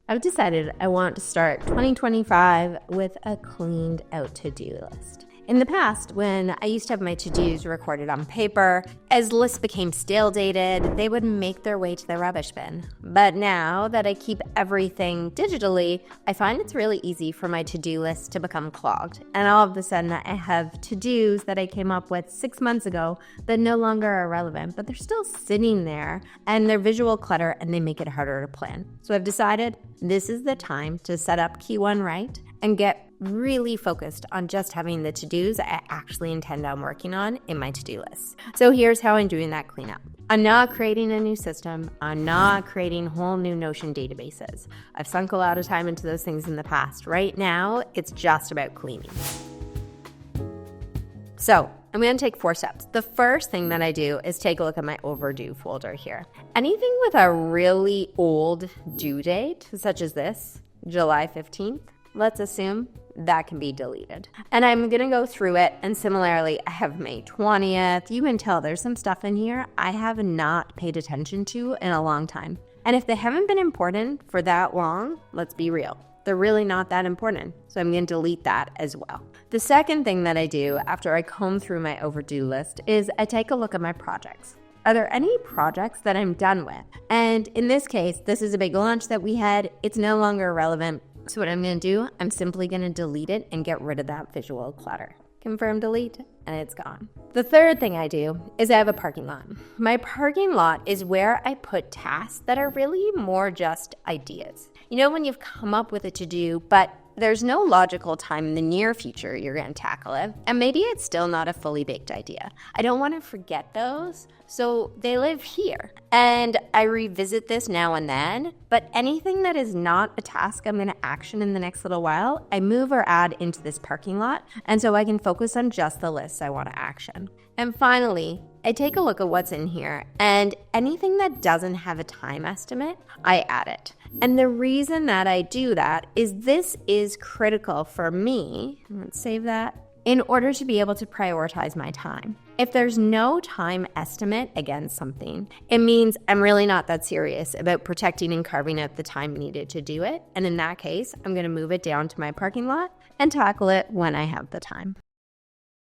I've decided I want to start 2025 with a cleaned out to-do list. In the past, when I used to have my to-dos recorded on paper, as lists became stale dated, they would make their way to the rubbish bin. But now that I keep everything digitally, I find it's really easy for my to-do list to become clogged. And all of a sudden, I have to-dos that I came up with 6 months ago that no longer are relevant, but they're still sitting there and they're visual clutter and they make it harder to plan. So I've decided this is the time to set up key one right and get really focused on just having the to-dos I actually intend on working on in my to-do list. So here's how I'm doing that cleanup. I'm not creating a new system. I'm not creating whole new Notion databases. I've sunk a lot of time into those things in the past. Right now, it's just about cleaning. So I'm going to take 4 steps. The first thing that I do is take a look at my overdue folder here. Anything with a really old due date, such as this, July 15th, let's assume that can be deleted. And I'm going to go through it. And similarly, I have May 20th. You can tell there's some stuff in here I have not paid attention to in a long time. And if they haven't been important for that long, let's be real, they're really not that important. So I'm going to delete that as well. The second thing that I do after I comb through my overdue list is I take a look at my projects. Are there any projects that I'm done with? And in this case, this is a big launch that we had. It's no longer relevant. So what I'm going to do, I'm simply going to delete it and get rid of that visual clutter. Confirm delete, and it's gone. The third thing I do is I have a parking lot. My parking lot is where I put tasks that are really more just ideas. You know, when you've come up with a to-do, but there's no logical time in the near future you're going to tackle it, and maybe it's still not a fully baked idea. I don't want to forget those, so they live here. And I revisit this now and then, but anything that is not a task I'm going to action in the next little while, I move or add into this parking lot, and so I can focus on just the lists I want to action. And finally, I take a look at what's in here, and anything that doesn't have a time estimate, I add it. And the reason that I do that is this is critical for me, let's save that, in order to be able to prioritize my time. If there's no time estimate against something, it means I'm really not that serious about protecting and carving out the time needed to do it. And in that case, I'm going to move it down to my parking lot and tackle it when I have the time.